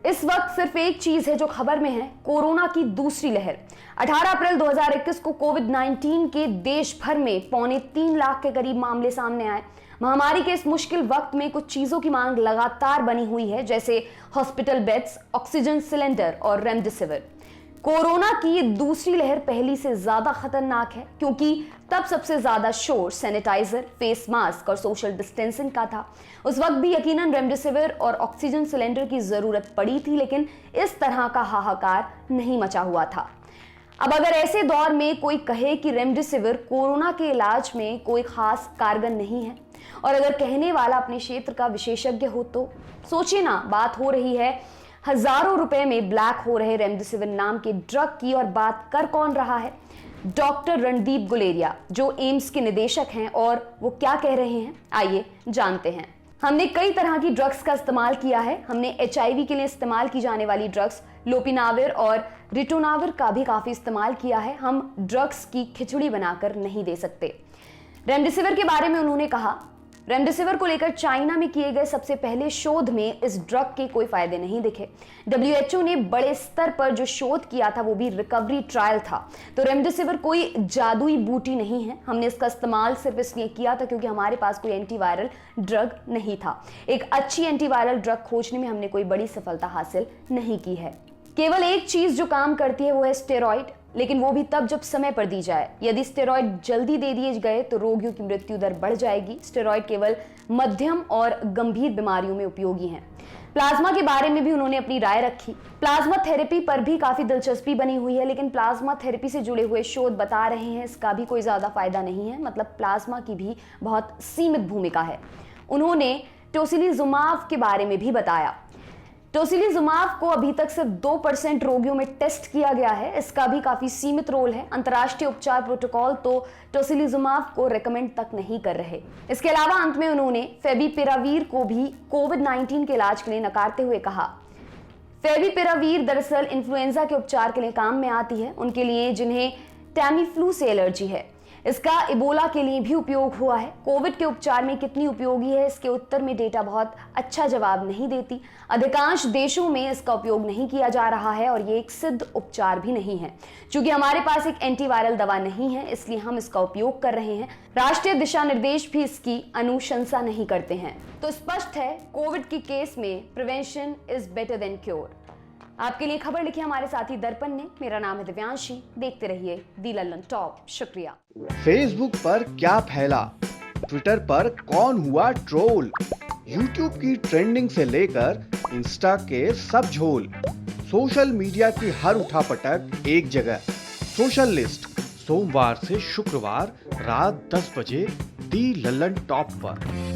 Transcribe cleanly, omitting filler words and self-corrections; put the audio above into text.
इस वक्त सिर्फ एक चीज है जो खबर में है, कोरोना की दूसरी लहर। 18 अप्रैल 2021 को कोविड-19 के देश भर में 3.25 लाख के करीब मामले सामने आए। महामारी के इस मुश्किल वक्त में कुछ चीजों की मांग लगातार बनी हुई है, जैसे हॉस्पिटल बेड्स, ऑक्सीजन सिलेंडर और रेमडेसिविर। कोरोना की ये दूसरी लहर पहली से ज्यादा खतरनाक है, क्योंकि तब सबसे ज्यादा शोर सैनिटाइजर, फेस मास्क और सोशल डिस्टेंसिंग का था। उस वक्त भी यकीनन रेमडेसिविर और ऑक्सीजन सिलेंडर की जरूरत पड़ी थी, लेकिन इस तरह का हाहाकार नहीं मचा हुआ था। अब अगर ऐसे दौर में कोई कहे कि रेमडेसिविर कोरोना के इलाज में कोई खास कारगर नहीं है, और अगर कहने वाला अपने क्षेत्र का विशेषज्ञ हो, तो सोचिए ना, बात हो रही है हजारों रुपए में ब्लैक हो रहे रेमडेसिविर नाम के ड्रग की। और बात कर कौन रहा है? डॉक्टर रणदीप गुलेरिया, जो एम्स के निदेशक हैं, और वो क्या कह रहे हैं, आइए जानते हैं। हमने कई तरह की ड्रग्स का इस्तेमाल किया है। हमने HIV के लिए इस्तेमाल की जाने वाली ड्रग्स लोपिनाविर और रिटोनाविर का भी काफी इस्तेमाल किया है। हम ड्रग्स की खिचड़ी बनाकर नहीं दे सकते। रेमडेसिविर के बारे में उन्होंने कहा, रेमडेसिविर को लेकर चाइना में किए गए सबसे पहले शोध में इस ड्रग के कोई फायदे नहीं दिखे। WHO ने बड़े स्तर पर जो शोध किया था वो भी रिकवरी ट्रायल था। तो रेमडेसिविर कोई जादुई बूटी नहीं है। हमने इसका इस्तेमाल सिर्फ इसलिए किया था क्योंकि हमारे पास कोई एंटीवायरल ड्रग नहीं था। एक अच्छी एंटीवायरल ड्रग खोजने में हमने कोई बड़ी सफलता हासिल नहीं की है। केवल एक चीज जो काम करती है वो है स्टेरॉइड, लेकिन वो भी तब जब समय पर दी जाए। यदि स्टेरॉइड जल्दी दे दिए गए तो रोगियों की मृत्यु दर बढ़ जाएगी। स्टेरॉइड केवल मध्यम और गंभीर बीमारियों में उपयोगी हैं। प्लाज्मा के बारे में भी उन्होंने अपनी राय रखी। प्लाज्मा थेरेपी पर भी काफी दिलचस्पी बनी हुई है, लेकिन प्लाज्मा थेरेपी से जुड़े हुए शोध बता रहे हैं इसका भी कोई ज्यादा फायदा नहीं है। मतलब प्लाज्मा की भी बहुत सीमित भूमिका है। उन्होंने टोसिलीजुमाब के बारे में भी बताया। टोसिलीजुमाब को अभी तक सिर्फ 2% रोगियों में टेस्ट किया गया है। इसका भी काफी सीमित रोल है। अंतर्राष्ट्रीय उपचार प्रोटोकॉल तो टोसिलीजुमाब को रेकमेंड तक नहीं कर रहे। इसके अलावा अंत में उन्होंने फेविपिरावीर को भी कोविड-19 के इलाज के लिए नकारते हुए कहा, फेविपिरावीर दरअसल इन्फ्लुएंजा के उपचार के लिए काम में आती है, उनके लिए जिन्हें टैमीफ्लू से एलर्जी है। इसका इबोला के लिए भी उपयोग हुआ है। कोविड के उपचार में कितनी उपयोगी है, इसके उत्तर में डेटा बहुत अच्छा जवाब नहीं देती। अधिकांश देशों में इसका उपयोग नहीं किया जा रहा है और ये एक सिद्ध उपचार भी नहीं है। चूंकि हमारे पास एक एंटीवायरल दवा नहीं है, इसलिए हम इसका उपयोग कर रहे हैं। राष्ट्रीय दिशा निर्देश भी इसकी अनुशंसा नहीं करते हैं। तो स्पष्ट है, कोविड की केस में prevention is better than cure. आपके लिए खबर लिखी हमारे साथी दर्पण ने। मेरा नाम है दिव्यांशी। देखते रहिए दी लल्लन टॉप। शुक्रिया। फेसबुक पर क्या फैला, ट्विटर पर कौन हुआ ट्रोल, यूट्यूब की ट्रेंडिंग से लेकर इंस्टा के सब झोल, सोशल मीडिया की हर उठापटक एक जगह। सोशल लिस्ट सोमवार से शुक्रवार रात 10 बजे दी लल्लन टॉप पर।